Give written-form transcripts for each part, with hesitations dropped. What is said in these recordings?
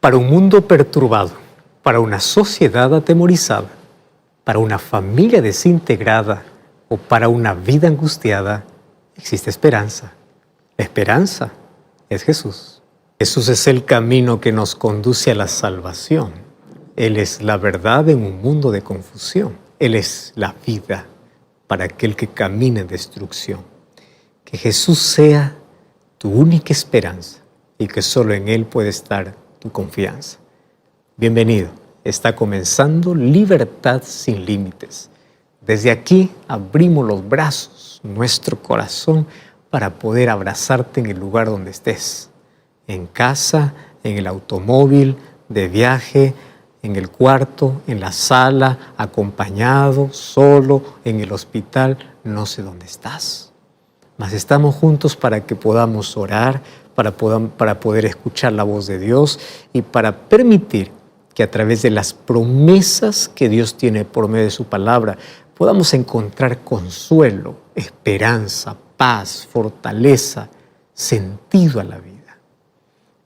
Para un mundo perturbado, para una sociedad atemorizada, para una familia desintegrada o para una vida angustiada, existe esperanza. La esperanza es Jesús. Jesús es el camino que nos conduce a la salvación. Él es la verdad en un mundo de confusión. Él es la vida para aquel que camina en destrucción. Que Jesús sea tu única esperanza y que solo en Él puede estar tu confianza. Bienvenido. Está comenzando Libertad sin Límites. Desde aquí abrimos los brazos, nuestro corazón, para poder abrazarte en el lugar donde estés. En casa, en el automóvil, de viaje, en el cuarto, en la sala, acompañado, solo, en el hospital, no sé dónde estás. Mas estamos juntos para que podamos orar, para poder escuchar la voz de Dios y para permitir que a través de las promesas que Dios tiene por medio de su palabra, podamos encontrar consuelo, esperanza, paz, fortaleza, sentido a la vida.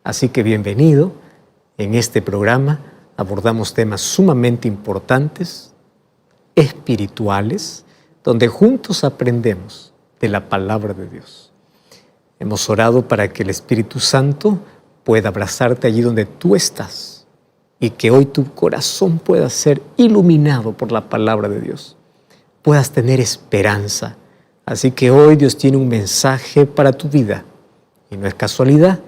Así que bienvenido. En este programa abordamos temas sumamente importantes, espirituales, donde juntos aprendemos de la palabra de Dios. Hemos orado para que el Espíritu Santo pueda abrazarte allí donde tú estás y que hoy tu corazón pueda ser iluminado por la palabra de Dios. Puedas tener esperanza. Así que hoy Dios tiene un mensaje para tu vida y no es casualidad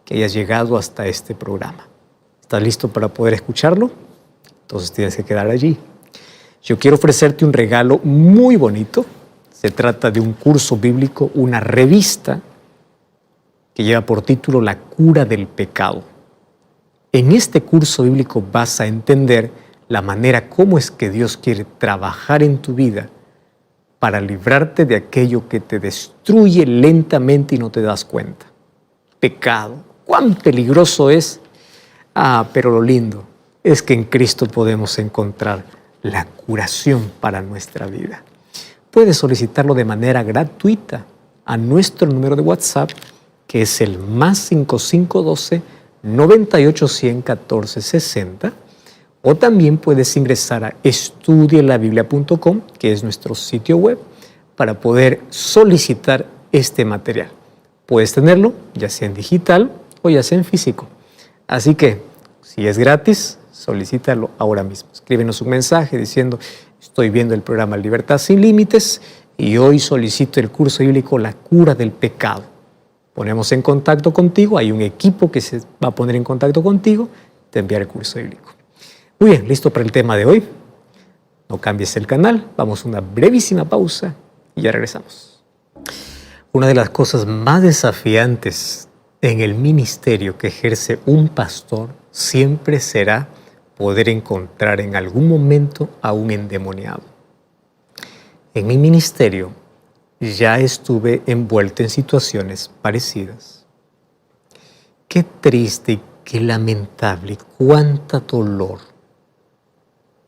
que hayas llegado hasta este programa. ¿Estás listo para poder escucharlo? Entonces tienes que quedar allí. Yo quiero ofrecerte un regalo muy bonito. Se trata de un curso bíblico, una revista que lleva por título La cura del pecado. En este curso bíblico vas a entender la manera cómo es que Dios quiere trabajar en tu vida para librarte de aquello que te destruye lentamente y no te das cuenta. Pecado, cuán peligroso es. Pero lo lindo es que en Cristo podemos encontrar la curación para nuestra vida. Puedes solicitarlo de manera gratuita a nuestro número de WhatsApp, que es el +5512 9810 1460, o también puedes ingresar a estudielabiblia.com, que es nuestro sitio web, para poder solicitar este material. Puedes tenerlo ya sea en digital o ya sea en físico. Así que, si es gratis, solicítalo ahora mismo. Escríbenos un mensaje diciendo: estoy viendo el programa Libertad sin Límites y hoy solicito el curso bíblico La cura del pecado. Ponemos en contacto contigo, hay un equipo que se va a poner en contacto contigo, te enviará el curso bíblico. Muy bien, listo para el tema de hoy. No cambies el canal, vamos a una brevísima pausa y ya regresamos. Una de las cosas más desafiantes en el ministerio que ejerce un pastor siempre será poder encontrar en algún momento a un endemoniado. En mi ministerio ya estuve envuelto en situaciones parecidas. Qué triste y qué lamentable y cuánto dolor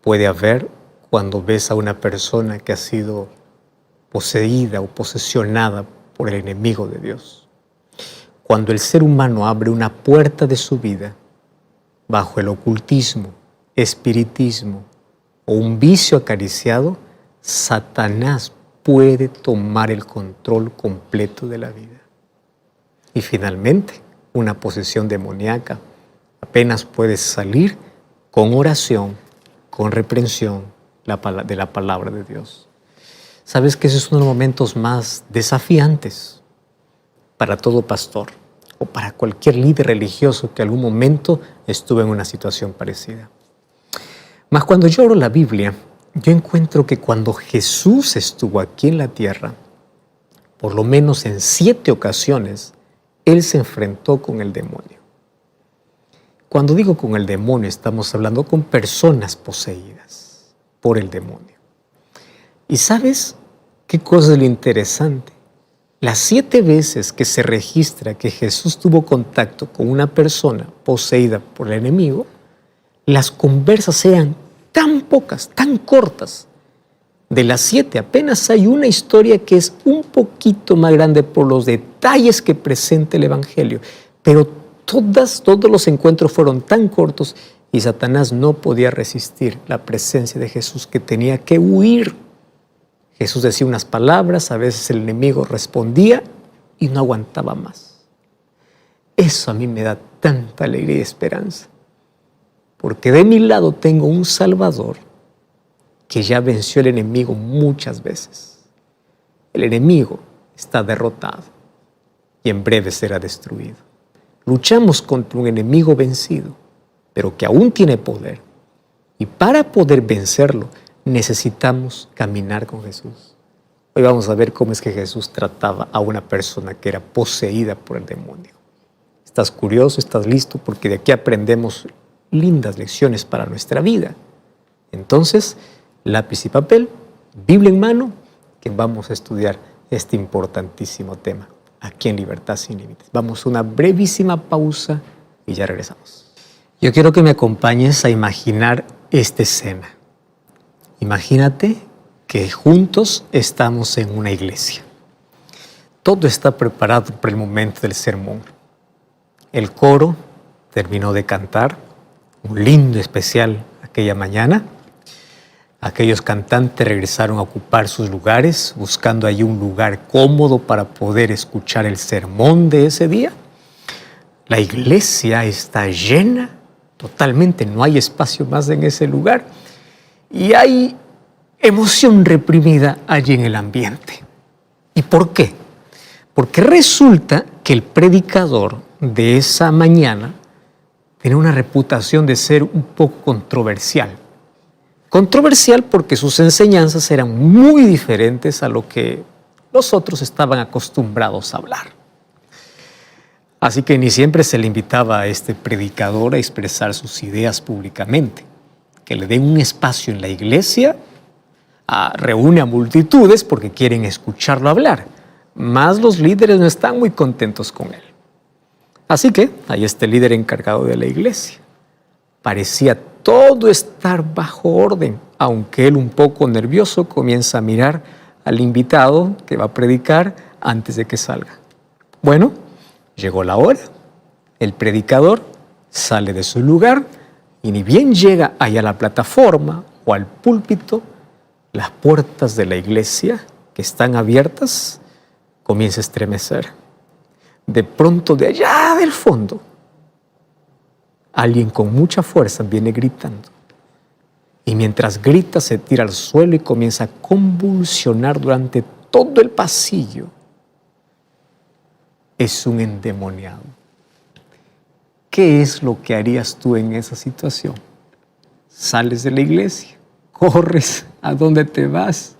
puede haber cuando ves a una persona que ha sido poseída o posesionada por el enemigo de Dios. Cuando el ser humano abre una puerta de su vida bajo el ocultismo, espiritismo o un vicio acariciado, Satanás puede tomar el control completo de la vida. Y finalmente, una posesión demoníaca apenas puede salir con oración, con reprensión de la palabra de Dios. ¿Sabes que ese es uno de los momentos más desafiantes para todo pastor o para cualquier líder religioso que algún momento estuvo en una situación parecida? Mas cuando yo abro la Biblia, yo encuentro que cuando Jesús estuvo aquí en la tierra, por lo menos en 7 ocasiones, Él se enfrentó con el demonio. Cuando digo con el demonio, estamos hablando con personas poseídas por el demonio. ¿Y sabes qué cosa es lo interesante? Las 7 veces que se registra que Jesús tuvo contacto con una persona poseída por el enemigo, las conversas eran tan pocas, tan cortas. De las 7 apenas hay una historia que es un poquito más grande por los detalles que presenta el Evangelio, pero Todos los encuentros fueron tan cortos y Satanás no podía resistir la presencia de Jesús, que tenía que huir. Jesús decía unas palabras, a veces el enemigo respondía y no aguantaba más. Eso a mí me da tanta alegría y esperanza, porque de mi lado tengo un Salvador que ya venció al enemigo muchas veces. El enemigo está derrotado y en breve será destruido. Luchamos contra un enemigo vencido, pero que aún tiene poder. Y para poder vencerlo, necesitamos caminar con Jesús. Hoy vamos a ver cómo es que Jesús trataba a una persona que era poseída por el demonio. ¿Estás curioso? ¿Estás listo? Porque de aquí aprendemos lindas lecciones para nuestra vida. Entonces, lápiz y papel, Biblia en mano, que vamos a estudiar este importantísimo tema aquí en Libertad Sin Límites. Vamos a una brevísima pausa y ya regresamos. Yo quiero que me acompañes a imaginar esta escena. Imagínate que juntos estamos en una iglesia. Todo está preparado para el momento del sermón. El coro terminó de cantar, un lindo especial aquella mañana. Aquellos cantantes regresaron a ocupar sus lugares, buscando allí un lugar cómodo para poder escuchar el sermón de ese día. La iglesia está llena, totalmente, no hay espacio más en ese lugar. Y hay emoción reprimida allí en el ambiente. ¿Y por qué? Porque resulta que el predicador de esa mañana tiene una reputación de ser un poco controversial. Controversial porque sus enseñanzas eran muy diferentes a lo que los otros estaban acostumbrados a hablar. Así que ni siempre se le invitaba a este predicador a expresar sus ideas públicamente. Que le den un espacio en la iglesia, reúne a multitudes porque quieren escucharlo hablar. Más los líderes no están muy contentos con él. Así que ahí está el líder encargado de la iglesia. Parecía todo estar bajo orden, aunque él, un poco nervioso, comienza a mirar al invitado que va a predicar antes de que salga. Bueno, llegó la hora, el predicador sale de su lugar y ni bien llega allá a la plataforma o al púlpito, las puertas de la iglesia, que están abiertas, comienza a estremecer. De pronto, de allá del fondo, alguien con mucha fuerza viene gritando. Y mientras grita, se tira al suelo y comienza a convulsionar durante todo el pasillo. Es un endemoniado. ¿Qué es lo que harías tú en esa situación? Sales de la iglesia, corres, ¿a dónde te vas?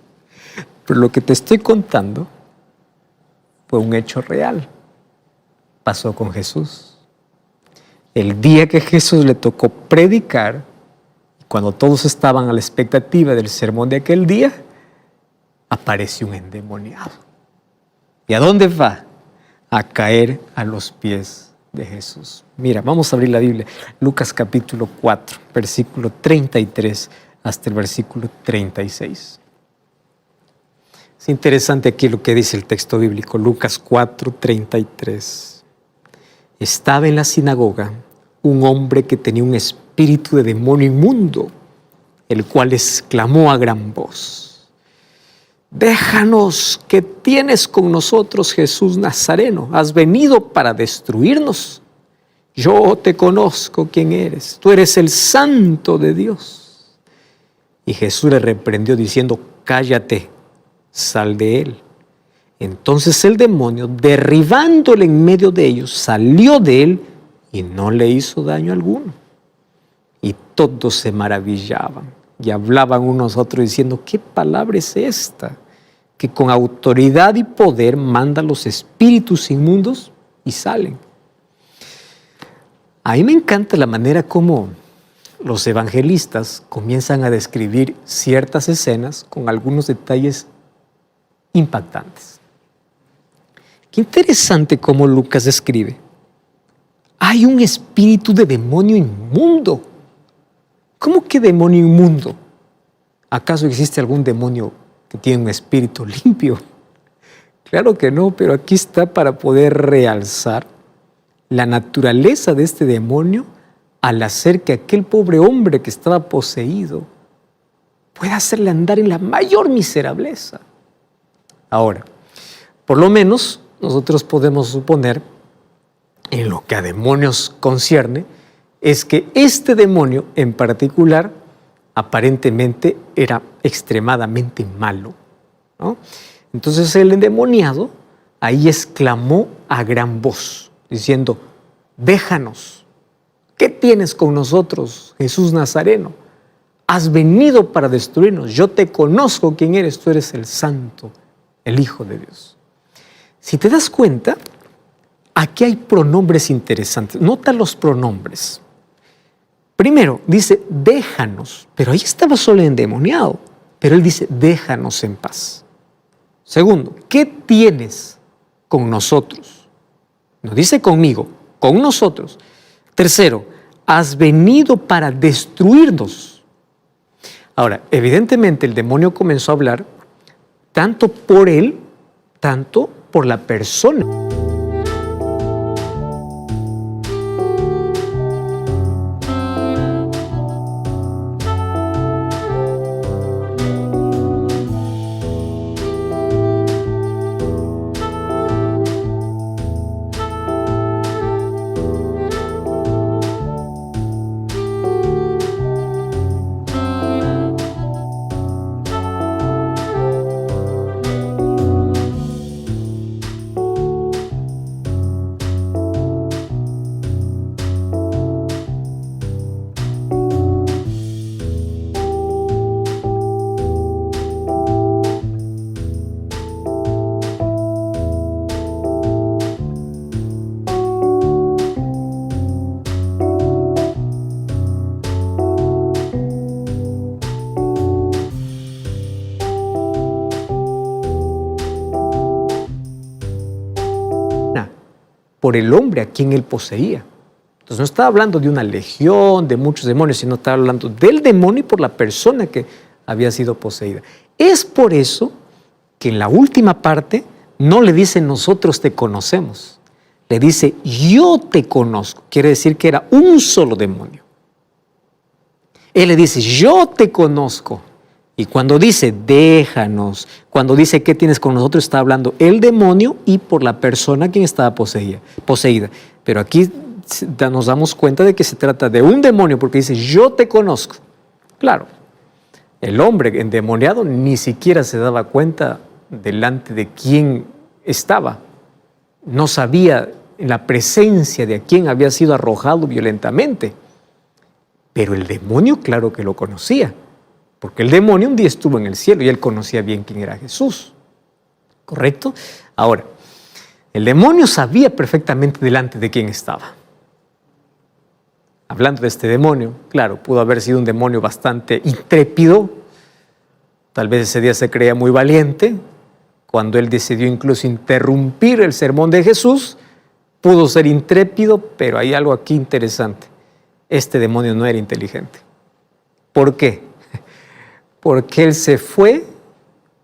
Pero lo que te estoy contando fue un hecho real. Pasó con Jesús. El día que Jesús le tocó predicar, cuando todos estaban a la expectativa del sermón de aquel día, apareció un endemoniado. ¿Y a dónde va? A caer a los pies de Jesús. Mira, vamos a abrir la Biblia. Lucas capítulo 4, versículo 33 hasta el versículo 36. Es interesante aquí lo que dice el texto bíblico. Lucas 4, 33. Estaba en la sinagoga un hombre que tenía un espíritu de demonio inmundo, el cual exclamó a gran voz: déjanos, ¿qué tienes con nosotros, Jesús Nazareno? ¿Has venido para destruirnos? Yo te conozco quién eres, tú eres el Santo de Dios. Y Jesús le reprendió diciendo: cállate, sal de él. Entonces el demonio, derribándole en medio de ellos, salió de él y no le hizo daño alguno. Y todos se maravillaban y hablaban unos a otros diciendo: ¿qué palabra es esta? Que con autoridad y poder manda los espíritus inmundos y salen. A mí me encanta la manera como los evangelistas comienzan a describir ciertas escenas con algunos detalles impactantes. Qué interesante cómo Lucas describe: hay un espíritu de demonio inmundo. ¿Cómo que demonio inmundo? ¿Acaso existe algún demonio que tiene un espíritu limpio? Claro que no, pero aquí está para poder realzar la naturaleza de este demonio al hacer que aquel pobre hombre que estaba poseído pueda hacerle andar en la mayor miserableza. Ahora, por lo menos nosotros podemos suponer, en lo que a demonios concierne, es que este demonio en particular aparentemente era extremadamente malo, ¿no? Entonces el endemoniado ahí exclamó a gran voz, diciendo: déjanos, ¿qué tienes con nosotros, Jesús Nazareno? Has venido para destruirnos, yo te conozco quién eres, tú eres el Santo, el Hijo de Dios. Si te das cuenta, aquí hay pronombres interesantes. Nota los pronombres. Primero, dice, déjanos, pero ahí estaba solo endemoniado, pero él dice, déjanos en paz. Segundo, ¿qué tienes con nosotros? No dice conmigo, con nosotros. Tercero, has venido para destruirnos. Ahora, evidentemente el demonio comenzó a hablar tanto por él, tanto por la persona. Por el hombre a quien él poseía. Entonces no estaba hablando de una legión, de muchos demonios, sino estaba hablando del demonio y por la persona que había sido poseída. Es por eso que en la última parte no le dice nosotros te conocemos, le dice yo te conozco. Quiere decir que era un solo demonio. Él le dice yo te conozco. Y cuando dice déjanos, cuando dice qué tienes con nosotros, está hablando el demonio y por la persona quien estaba poseída. Pero aquí nos damos cuenta de que se trata de un demonio porque dice yo te conozco. Claro, el hombre endemoniado ni siquiera se daba cuenta delante de quién estaba. No sabía la presencia de quién había sido arrojado violentamente. Pero el demonio claro que lo conocía. Porque el demonio un día estuvo en el cielo y él conocía bien quién era Jesús. ¿Correcto? Ahora, el demonio sabía perfectamente delante de quién estaba. Hablando de este demonio, claro, pudo haber sido un demonio bastante intrépido. Tal vez ese día se creía muy valiente. Cuando él decidió incluso interrumpir el sermón de Jesús, pudo ser intrépido, pero hay algo aquí interesante. Este demonio no era inteligente. ¿Por qué? Porque él se fue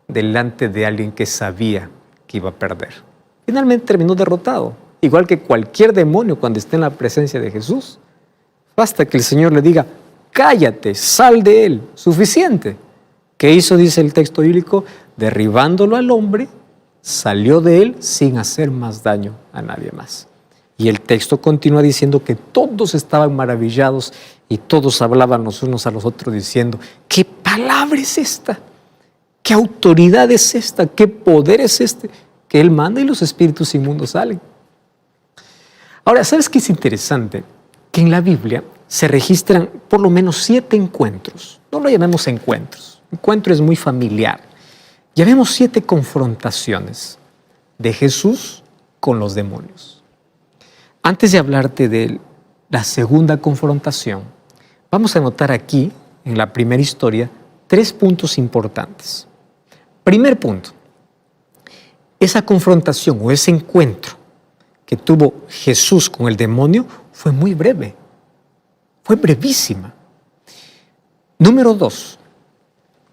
delante de alguien que sabía que iba a perder. Finalmente terminó derrotado, igual que cualquier demonio cuando esté en la presencia de Jesús. Basta que el Señor le diga, cállate, sal de él, suficiente. ¿Qué hizo, dice el texto bíblico? Derribándolo al hombre, salió de él sin hacer más daño a nadie más. Y el texto continúa diciendo que todos estaban maravillados y todos hablaban los unos a los otros diciendo, ¿qué palabra es esta? ¿Qué autoridad es esta? ¿Qué poder es este? Que él manda y los espíritus inmundos salen. Ahora, ¿sabes qué es interesante? Que en la Biblia se registran por lo menos 7 encuentros. No lo llamemos encuentros. Encuentro es muy familiar. Llamemos 7 confrontaciones de Jesús con los demonios. Antes de hablarte de la segunda confrontación, vamos a anotar aquí, en la primera historia, 3 puntos importantes. Primer punto, esa confrontación o ese encuentro que tuvo Jesús con el demonio fue muy breve, fue brevísima. Número 2,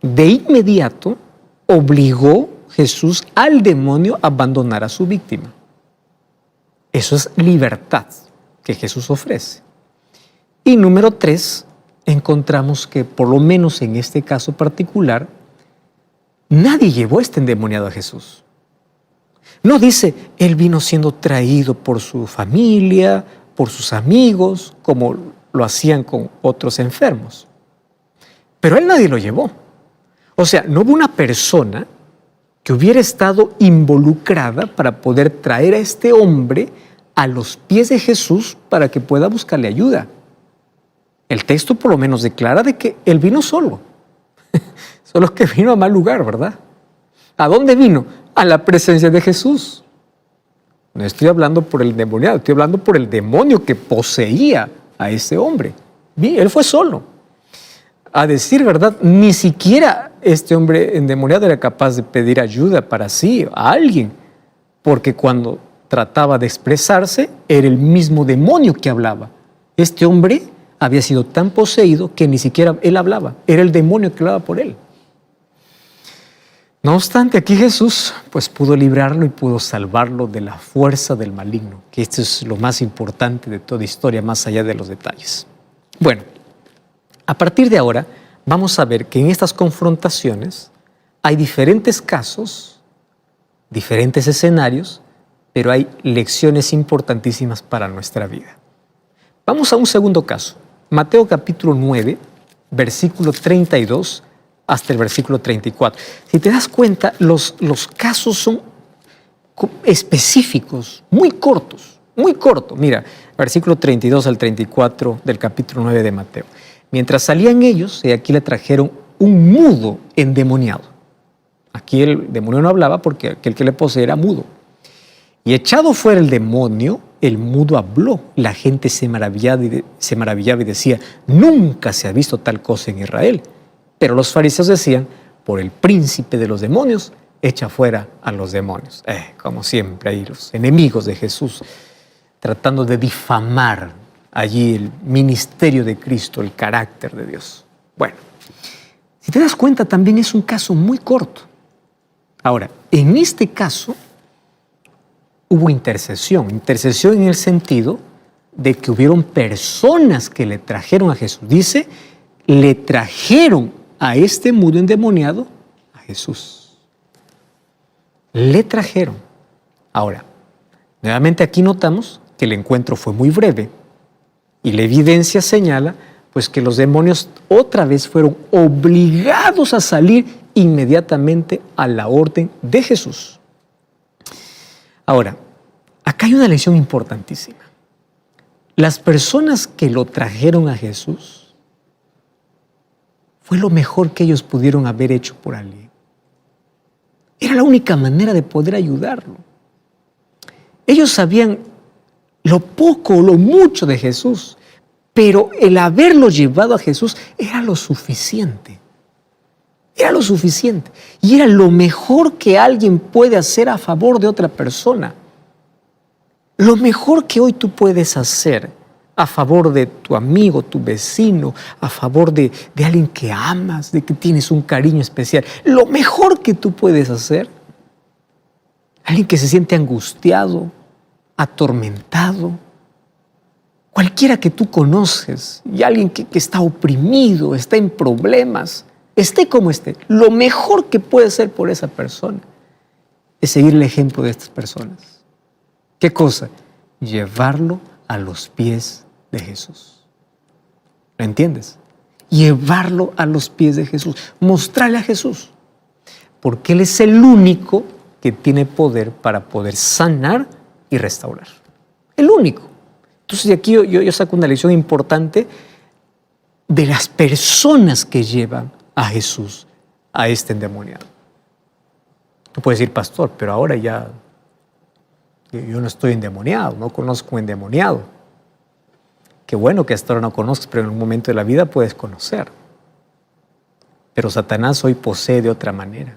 de inmediato obligó Jesús al demonio a abandonar a su víctima. Eso es libertad que Jesús ofrece. Y número 3, encontramos que por lo menos en este caso particular, nadie llevó a este endemoniado a Jesús. No dice, él vino siendo traído por su familia, por sus amigos, como lo hacían con otros enfermos. Pero a él nadie lo llevó. O sea, no hubo una persona que hubiera estado involucrada para poder traer a este hombre a los pies de Jesús para que pueda buscarle ayuda. El texto por lo menos declara de que él vino solo. Solo que vino a mal lugar, ¿verdad? ¿A dónde vino? A la presencia de Jesús. No estoy hablando por el endemoniado, estoy hablando por el demonio que poseía a ese hombre. Él fue solo. A decir verdad, ni siquiera este hombre endemoniado era capaz de pedir ayuda para sí, a alguien, porque cuando trataba de expresarse, era el mismo demonio que hablaba. Este hombre había sido tan poseído que ni siquiera él hablaba, era el demonio que hablaba por él. No obstante, aquí Jesús pues pudo librarlo y pudo salvarlo de la fuerza del maligno, que esto es lo más importante de toda historia, más allá de los detalles. Bueno, a partir de ahora vamos a ver que en estas confrontaciones hay diferentes casos, diferentes escenarios, pero hay lecciones importantísimas para nuestra vida. Vamos a un segundo caso, Mateo capítulo 9, versículo 32 hasta el versículo 34. Si te das cuenta, los casos son específicos, muy cortos, muy cortos. Mira, versículo 32 al 34 del capítulo 9 de Mateo. Mientras salían ellos, y aquí le trajeron un mudo endemoniado. Aquí el demonio no hablaba porque aquel que le poseía era mudo. Y echado fuera el demonio, el mudo habló. La gente se maravillaba y decía, nunca se ha visto tal cosa en Israel. Pero los fariseos decían, por el príncipe de los demonios, echa fuera a los demonios. Como siempre, ahí los enemigos de Jesús, tratando de difamar allí el ministerio de Cristo, el carácter de Dios. Bueno, si te das cuenta, también es un caso muy corto. Ahora, en este caso, hubo intercesión en el sentido de que hubieron personas que le trajeron a Jesús. Dice, le trajeron a este mudo endemoniado a Jesús. Le trajeron. Ahora, nuevamente aquí notamos que el encuentro fue muy breve y la evidencia señala pues que los demonios otra vez fueron obligados a salir inmediatamente a la orden de Jesús. Ahora, acá hay una lección importantísima. Las personas que lo trajeron a Jesús fue lo mejor que ellos pudieron haber hecho por alguien. Era la única manera de poder ayudarlo. Ellos sabían lo poco o lo mucho de Jesús, pero el haberlo llevado a Jesús era lo suficiente. Era lo suficiente. Y era lo mejor que alguien puede hacer a favor de otra persona. Lo mejor que hoy tú puedes hacer a favor de tu amigo, tu vecino, a favor de alguien que amas, de que tienes un cariño especial. Lo mejor que tú puedes hacer, alguien que se siente angustiado, atormentado, cualquiera que tú conoces, y alguien que está oprimido, está en problemas, esté como esté, lo mejor que puede hacer por esa persona es seguir el ejemplo de estas personas. ¿Qué cosa? Llevarlo a los pies de Jesús. ¿Lo entiendes? Llevarlo a los pies de Jesús, mostrarle a Jesús, porque Él es el único que tiene poder para poder sanar y restaurar. El único. Entonces de aquí yo saco una lección importante de las personas que llevan a Jesús a este endemoniado. Tú puedes decir, pastor, pero ahora ya yo no estoy endemoniado, no conozco un endemoniado. Qué bueno que hasta ahora no conozcas, pero en un momento de la vida puedes conocer. Pero Satanás hoy posee de otra manera.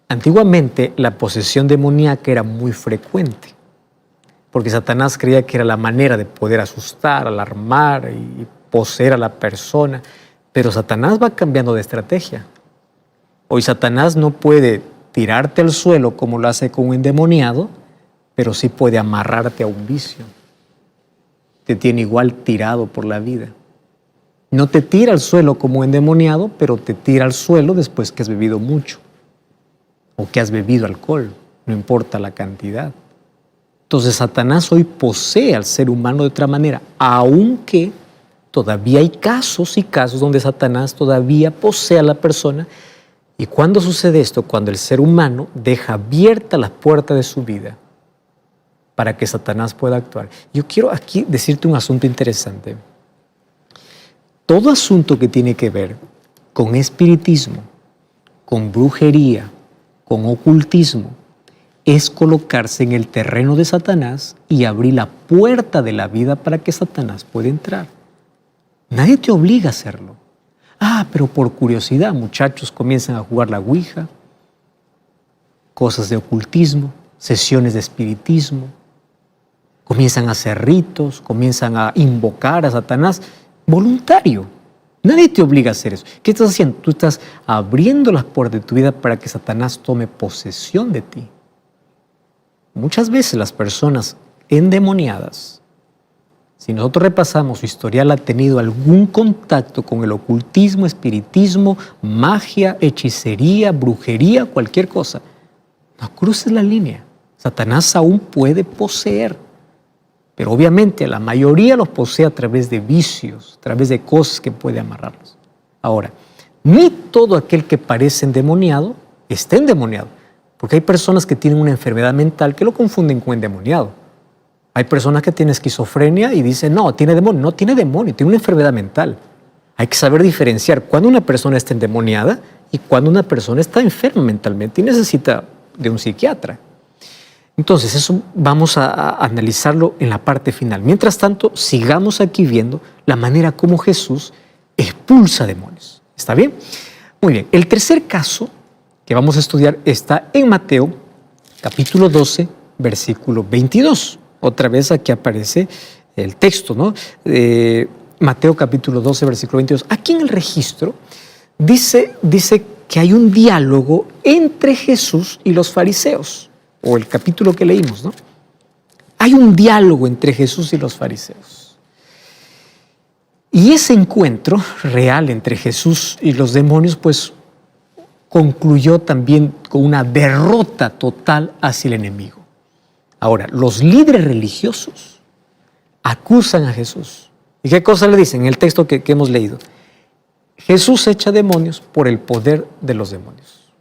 Antiguamente la posesión demoníaca era muy frecuente, porque Satanás creía que era la manera de poder asustar, alarmar y poseer a la persona. Pero Satanás va cambiando de estrategia. Hoy Satanás no puede tirarte al suelo como lo hace con un endemoniado, pero sí puede amarrarte a un vicio. Te tiene igual tirado por la vida. No te tira al suelo como endemoniado, pero te tira al suelo después que has bebido mucho o que has bebido alcohol, no importa la cantidad. Entonces Satanás hoy posee al ser humano de otra manera, aunque todavía hay casos y casos donde Satanás todavía posee a la persona. ¿Y cuándo sucede esto? Cuando el ser humano deja abierta la puerta de su vida para que Satanás pueda actuar. Yo quiero aquí decirte un asunto interesante. Todo asunto que tiene que ver con espiritismo, con brujería, con ocultismo, es colocarse en el terreno de Satanás y abrir la puerta de la vida para que Satanás pueda entrar. Nadie te obliga a hacerlo. Pero por curiosidad, muchachos comienzan a jugar la ouija, cosas de ocultismo, sesiones de espiritismo, comienzan a hacer ritos, comienzan a invocar a Satanás, voluntario. Nadie te obliga a hacer eso. ¿Qué estás haciendo? Tú estás abriendo las puertas de tu vida para que Satanás tome posesión de ti. Muchas veces las personas endemoniadas, si nosotros repasamos su historial, ha tenido algún contacto con el ocultismo, espiritismo, magia, hechicería, brujería, cualquier cosa. No cruces la línea. Satanás aún puede poseer. Pero obviamente la mayoría los posee a través de vicios, a través de cosas que puede amarrarlos. Ahora, ni todo aquel que parece endemoniado está endemoniado, porque hay personas que tienen una enfermedad mental que lo confunden con endemoniado. Hay personas que tienen esquizofrenia y dicen, no, tiene demonio. No tiene demonio, tiene una enfermedad mental. Hay que saber diferenciar cuando una persona está endemoniada y cuando una persona está enferma mentalmente y necesita de un psiquiatra. Entonces, eso vamos a analizarlo en la parte final. Mientras tanto, sigamos aquí viendo la manera como Jesús expulsa demonios. ¿Está bien? Muy bien. El tercer caso que vamos a estudiar está en Mateo, capítulo 12, versículo 22. Otra vez aquí aparece el texto, ¿no? Mateo, capítulo 12, versículo 22. Aquí en el registro dice que hay un diálogo entre Jesús y los fariseos. O el capítulo que leímos, ¿no? Hay un diálogo entre Jesús y los fariseos. Y ese encuentro real entre Jesús y los demonios, pues, concluyó también con una derrota total hacia el enemigo. Ahora, los líderes religiosos acusan a Jesús. ¿Y qué cosa le dicen en el texto que hemos leído? Jesús echa demonios por el poder de los demonios.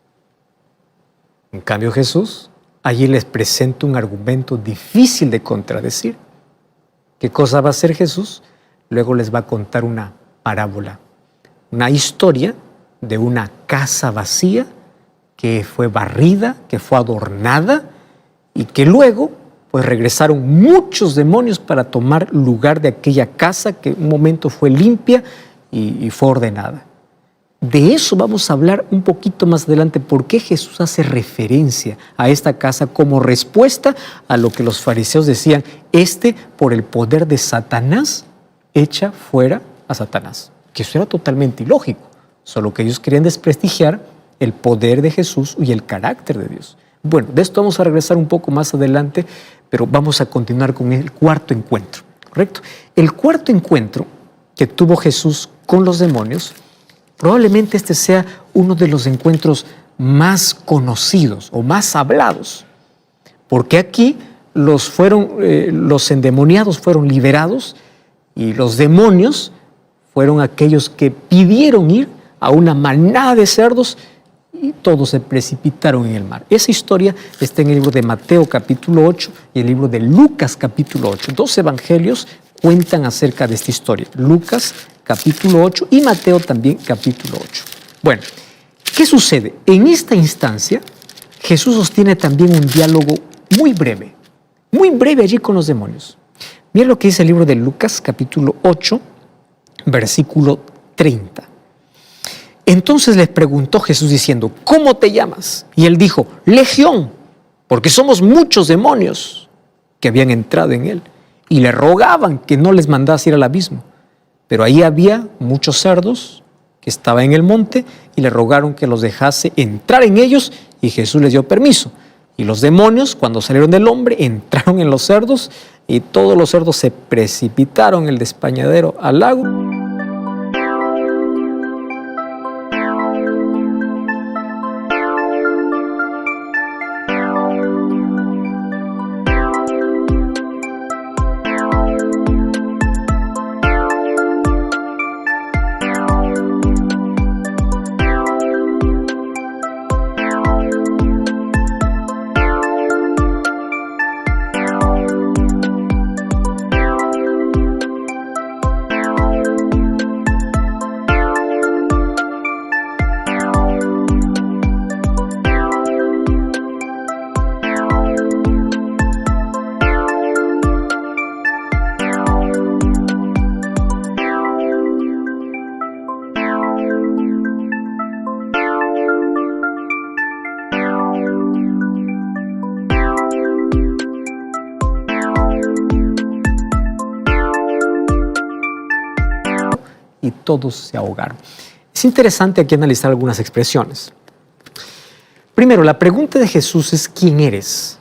En cambio, Jesús allí les presenta un argumento difícil de contradecir. ¿Qué cosa va a hacer Jesús? Luego les va a contar una parábola, una historia de una casa vacía que fue barrida, que fue adornada y que luego pues regresaron muchos demonios para tomar lugar de aquella casa que un momento fue limpia y fue ordenada. De eso vamos a hablar un poquito más adelante, por qué Jesús hace referencia a esta casa como respuesta a lo que los fariseos decían, por el poder de Satanás echa fuera a Satanás. Que eso era totalmente ilógico, solo que ellos querían desprestigiar el poder de Jesús y el carácter de Dios. Bueno, de esto vamos a regresar un poco más adelante, pero vamos a continuar con el cuarto encuentro, ¿correcto? El cuarto encuentro que tuvo Jesús con los demonios, probablemente este sea uno de los encuentros más conocidos o más hablados, porque aquí los endemoniados fueron liberados y los demonios fueron aquellos que pidieron ir a una manada de cerdos y todos se precipitaron en el mar. Esa historia está en el libro de Mateo capítulo 8 y el libro de Lucas capítulo 8. Dos evangelios cuentan acerca de esta historia. Lucas capítulo 8 y Mateo también capítulo 8. Bueno, ¿qué sucede? En esta instancia, Jesús sostiene también un diálogo muy breve allí con los demonios. Miren lo que dice el libro de Lucas capítulo 8, versículo 30. Entonces les preguntó Jesús diciendo, ¿cómo te llamas? Y él dijo, Legión, porque somos muchos demonios que habían entrado en él. Y le rogaban que no les mandase ir al abismo. Pero ahí había muchos cerdos que estaban en el monte y le rogaron que los dejase entrar en ellos y Jesús les dio permiso. Y los demonios, cuando salieron del hombre, entraron en los cerdos y todos los cerdos se precipitaron en el despeñadero al lago. Y todos se ahogaron. Es interesante aquí analizar algunas expresiones. Primero, la pregunta de Jesús es ¿quién eres?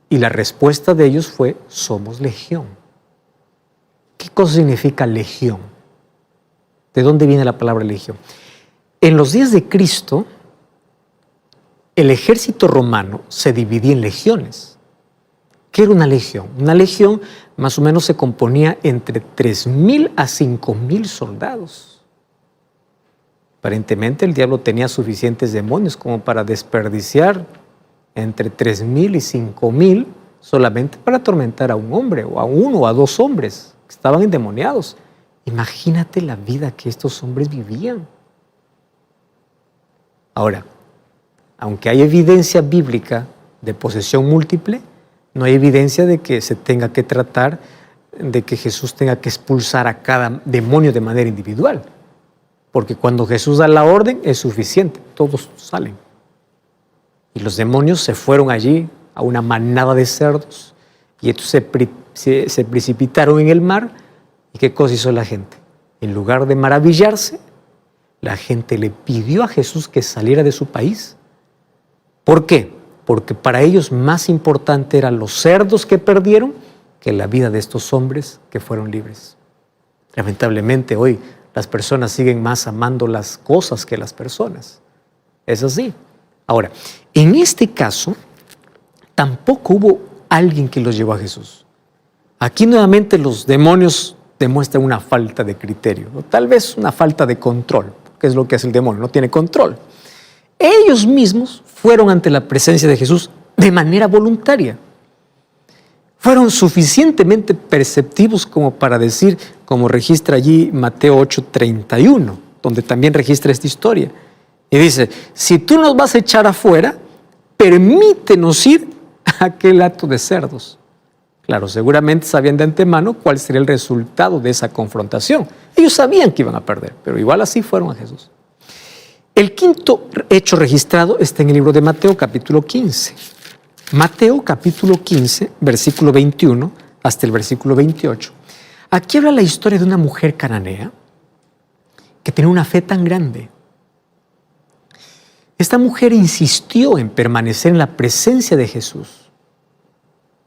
Y la respuesta de ellos fue somos legión. ¿Qué cosa significa legión? ¿De dónde viene la palabra legión? En los días de Cristo, el ejército romano se dividía en legiones. ¿Qué era una legión? Una legión más o menos se componía entre 3,000 a 5,000 soldados. Aparentemente el diablo tenía suficientes demonios como para desperdiciar entre 3,000 y 5,000 solamente para atormentar a un hombre o a uno o a dos hombres que estaban endemoniados. Imagínate la vida que estos hombres vivían. Ahora, aunque hay evidencia bíblica de posesión múltiple, no hay evidencia de que se tenga que tratar, de que Jesús tenga que expulsar a cada demonio de manera individual. Porque cuando Jesús da la orden es suficiente, todos salen. Y los demonios se fueron allí a una manada de cerdos y estos se precipitaron en el mar. ¿Y qué cosa hizo la gente? En lugar de maravillarse, la gente le pidió a Jesús que saliera de su país. ¿Por qué? Porque para ellos más importante eran los cerdos que perdieron que la vida de estos hombres que fueron libres. Lamentablemente hoy las personas siguen más amando las cosas que las personas. Es así. Ahora, en este caso, tampoco hubo alguien que los llevó a Jesús. Aquí nuevamente los demonios demuestran una falta de criterio, o tal vez una falta de control, que es lo que hace el demonio, no tiene control. Ellos mismos fueron ante la presencia de Jesús de manera voluntaria. Fueron suficientemente perceptivos como para decir, como registra allí Mateo 8:31, donde también registra esta historia. Y dice, si tú nos vas a echar afuera, permítenos ir a aquel hato de cerdos. Claro, seguramente sabían de antemano cuál sería el resultado de esa confrontación. Ellos sabían que iban a perder, pero igual así fueron a Jesús. El quinto hecho registrado está en el libro de Mateo, capítulo 15. Mateo, capítulo 15, versículo 21 hasta el versículo 28. Aquí habla la historia de una mujer cananea que tenía una fe tan grande. Esta mujer insistió en permanecer en la presencia de Jesús.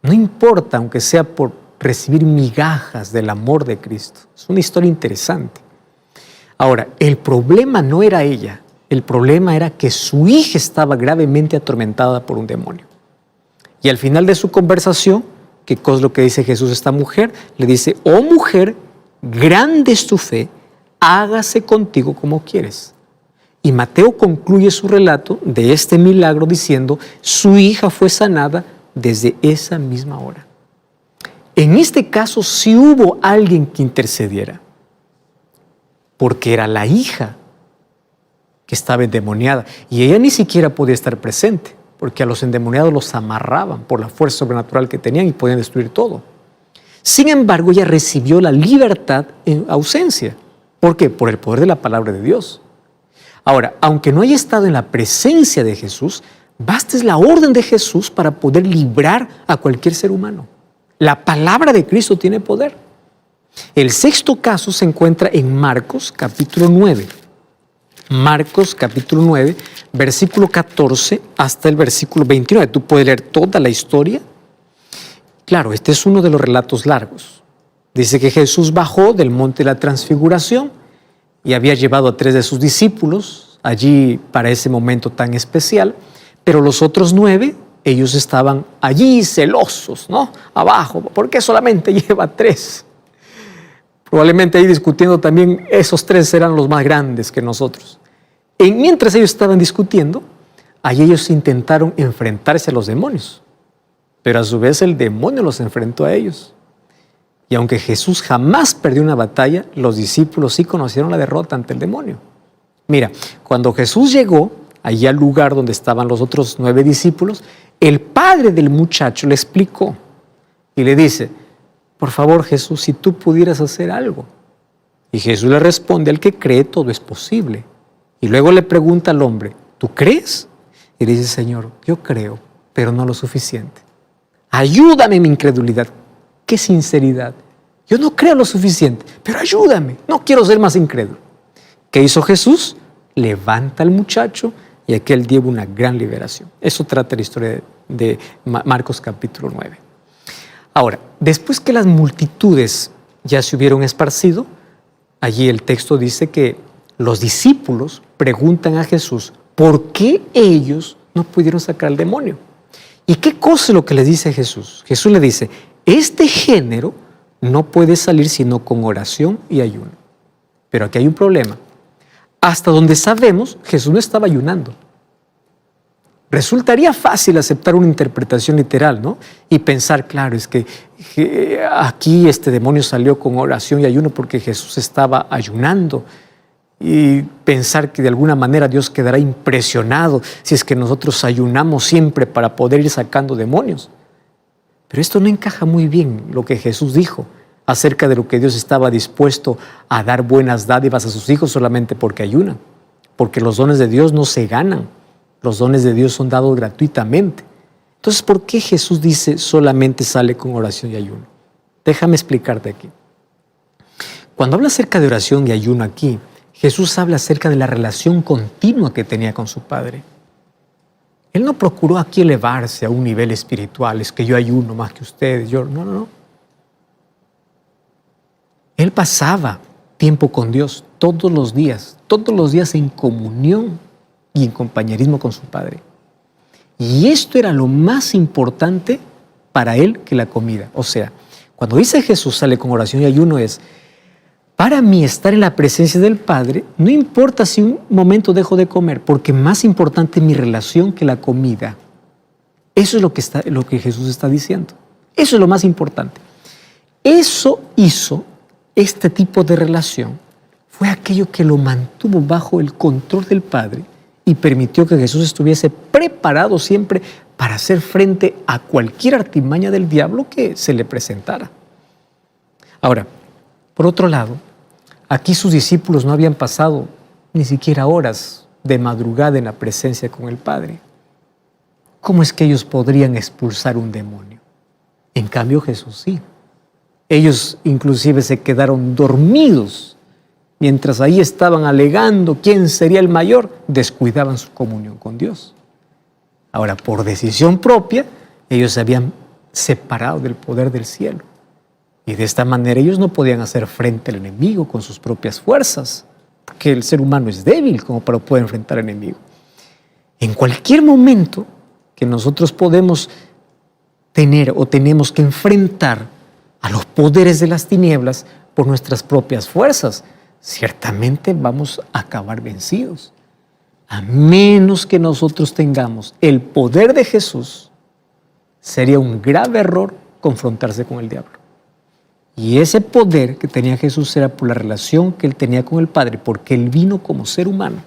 No importa, aunque sea por recibir migajas del amor de Cristo. Es una historia interesante. Ahora, el problema no era ella. El problema era que su hija estaba gravemente atormentada por un demonio. Y al final de su conversación, ¿qué cosa es lo que dice Jesús a esta mujer? Le dice, oh mujer, grande es tu fe, hágase contigo como quieres. Y Mateo concluye su relato de este milagro diciendo, su hija fue sanada desde esa misma hora. En este caso sí hubo alguien que intercediera, porque era la hija que estaba endemoniada y ella ni siquiera podía estar presente, porque a los endemoniados los amarraban por la fuerza sobrenatural que tenían y podían destruir todo. Sin embargo, ella recibió la libertad en ausencia. ¿Por qué? Por el poder de la palabra de Dios. Ahora, aunque no haya estado en la presencia de Jesús, basta es la orden de Jesús para poder librar a cualquier ser humano. La palabra de Cristo tiene poder. El sexto caso se encuentra en Marcos, capítulo 9. Marcos capítulo 9, versículo 14 hasta el versículo 29. Tú puedes leer toda la historia. Claro, este es uno de los relatos largos. Dice que Jesús bajó del monte de la Transfiguración y había llevado a 3 de sus discípulos allí para ese momento tan especial, pero los otros 9, ellos estaban allí celosos, ¿no? Abajo, ¿por qué solamente lleva 3? Probablemente ahí discutiendo también, esos 3 eran los más grandes que nosotros. Y mientras ellos estaban discutiendo, ahí ellos intentaron enfrentarse a los demonios, pero a su vez el demonio los enfrentó a ellos. Y aunque Jesús jamás perdió una batalla, los discípulos sí conocieron la derrota ante el demonio. Mira, cuando Jesús llegó allí al lugar donde estaban los otros 9 discípulos, el padre del muchacho le explicó y le dice: por favor, Jesús, si tú pudieras hacer algo. Y Jesús le responde: al que cree, todo es posible. Y luego le pregunta al hombre: ¿tú crees? Y le dice: Señor, yo creo, pero no lo suficiente. Ayúdame en mi incredulidad. ¡Qué sinceridad! Yo no creo lo suficiente, pero ayúdame. No quiero ser más incrédulo. ¿Qué hizo Jesús? Levanta al muchacho y aquel lleva una gran liberación. Eso trata la historia de Marcos capítulo 9. Ahora, después que las multitudes ya se hubieron esparcido, allí el texto dice que los discípulos preguntan a Jesús por qué ellos no pudieron sacar al demonio. ¿Y qué cosa es lo que les dice Jesús? Jesús le dice: este género no puede salir sino con oración y ayuno. Pero aquí hay un problema. Hasta donde sabemos, Jesús no estaba ayunando. Resultaría fácil aceptar una interpretación literal, ¿no? Y pensar, claro, es que aquí este demonio salió con oración y ayuno porque Jesús estaba ayunando. Y pensar que de alguna manera Dios quedará impresionado si es que nosotros ayunamos siempre para poder ir sacando demonios. Pero esto no encaja muy bien lo que Jesús dijo acerca de lo que Dios estaba dispuesto a dar buenas dádivas a sus hijos solamente porque ayunan. Porque los dones de Dios no se ganan. Los dones de Dios son dados gratuitamente. Entonces, ¿por qué Jesús dice solamente sale con oración y ayuno? Déjame explicarte aquí. Cuando habla acerca de oración y ayuno aquí, Jesús habla acerca de la relación continua que tenía con su Padre. Él no procuró aquí elevarse a un nivel espiritual, es que yo ayuno más que ustedes. No. Él pasaba tiempo con Dios todos los días en comunión y en compañerismo con su Padre. Y esto era lo más importante para él que la comida. O sea, cuando dice Jesús sale con oración y ayuno es: para mí estar en la presencia del Padre, no importa si un momento dejo de comer, porque más importante es mi relación que la comida. Eso es lo que Jesús está diciendo. Eso es lo más importante. Eso hizo este tipo de relación. Fue aquello que lo mantuvo bajo el control del Padre y permitió que Jesús estuviese preparado siempre para hacer frente a cualquier artimaña del diablo que se le presentara. Ahora, por otro lado, aquí sus discípulos no habían pasado ni siquiera horas de madrugada en la presencia con el Padre. ¿Cómo es que ellos podrían expulsar un demonio? En cambio, Jesús sí. Ellos inclusive se quedaron dormidos. Mientras ahí estaban alegando quién sería el mayor, descuidaban su comunión con Dios. Ahora, por decisión propia, ellos se habían separado del poder del cielo. Y de esta manera ellos no podían hacer frente al enemigo con sus propias fuerzas, porque el ser humano es débil como para poder enfrentar al enemigo. En cualquier momento que nosotros podemos tener o tenemos que enfrentar a los poderes de las tinieblas por nuestras propias fuerzas, ciertamente vamos a acabar vencidos. A menos que nosotros tengamos el poder de Jesús, sería un grave error confrontarse con el diablo. Y ese poder que tenía Jesús era por la relación que él tenía con el Padre, porque él vino como ser humano.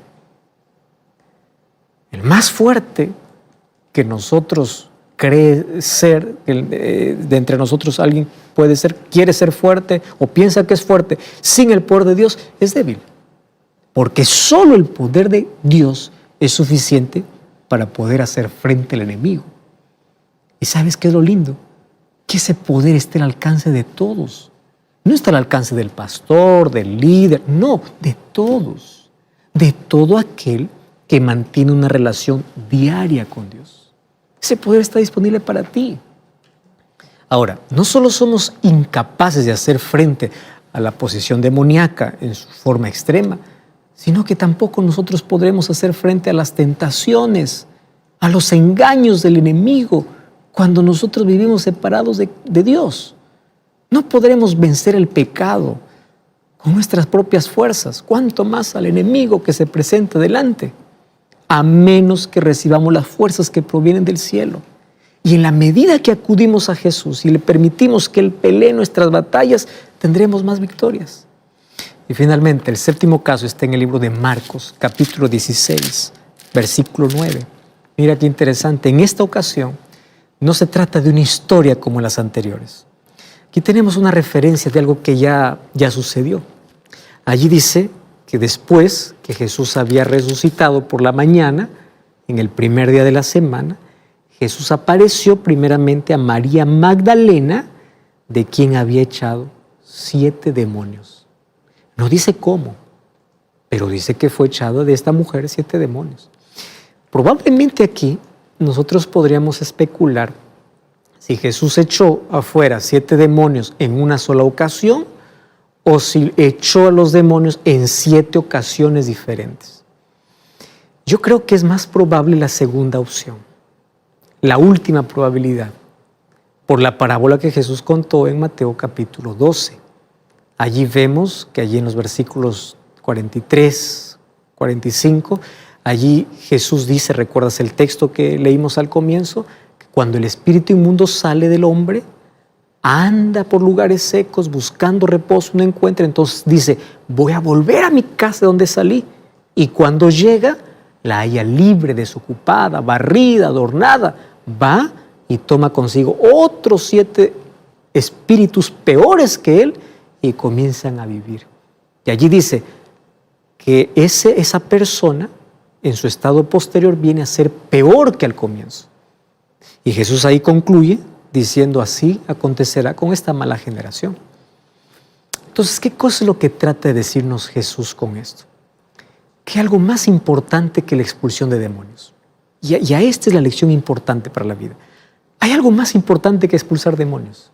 El más fuerte que nosotros cree ser, de entre nosotros alguien puede ser, quiere ser fuerte o piensa que es fuerte, sin el poder de Dios es débil. Porque solo el poder de Dios es suficiente para poder hacer frente al enemigo. ¿Y sabes qué es lo lindo? Que ese poder esté al alcance de todos. No está al alcance del pastor, del líder, no, de todos. de todo aquel que mantiene una relación diaria con Dios. Ese poder está disponible para ti. Ahora, no solo somos incapaces de hacer frente a la posesión demoníaca en su forma extrema, sino que tampoco nosotros podremos hacer frente a las tentaciones, a los engaños del enemigo, cuando nosotros vivimos separados de Dios. No podremos vencer el pecado con nuestras propias fuerzas, cuanto más al enemigo que se presenta delante, a menos que recibamos las fuerzas que provienen del cielo. Y en la medida que acudimos a Jesús y le permitimos que Él pelee nuestras batallas, tendremos más victorias. Y finalmente, el séptimo caso está en el libro de Marcos, capítulo 16, versículo 9. Mira qué interesante. En esta ocasión, no se trata de una historia como las anteriores. Aquí tenemos una referencia de algo que ya sucedió. Allí dice que después que Jesús había resucitado por la mañana, en el primer día de la semana, Jesús apareció primeramente a María Magdalena, de quien había echado 7 demonios. No dice cómo, pero dice que fue echado de esta mujer 7 demonios. Probablemente aquí nosotros podríamos especular si Jesús echó afuera 7 demonios en una sola ocasión o si echó a los demonios en 7 ocasiones diferentes. Yo creo que es más probable la segunda opción, la última probabilidad, por la parábola que Jesús contó en Mateo capítulo 12. Allí vemos que allí en los versículos 43, 45, allí Jesús dice, ¿recuerdas el texto que leímos al comienzo? Que cuando el espíritu inmundo sale del hombre, anda por lugares secos buscando reposo, no encuentra. Entonces dice, voy a volver a mi casa de donde salí. Y cuando llega, la halla libre, desocupada, barrida, adornada. Va y toma consigo otros 7 espíritus peores que él y comienzan a vivir. Y allí dice que esa persona en su estado posterior viene a ser peor que al comienzo. Y Jesús ahí concluye diciendo, así acontecerá con esta mala generación. Entonces, ¿qué cosa es lo que trata de decirnos Jesús con esto? Que hay algo más importante que la expulsión de demonios. Y a esta es la lección importante para la vida. Hay algo más importante que expulsar demonios.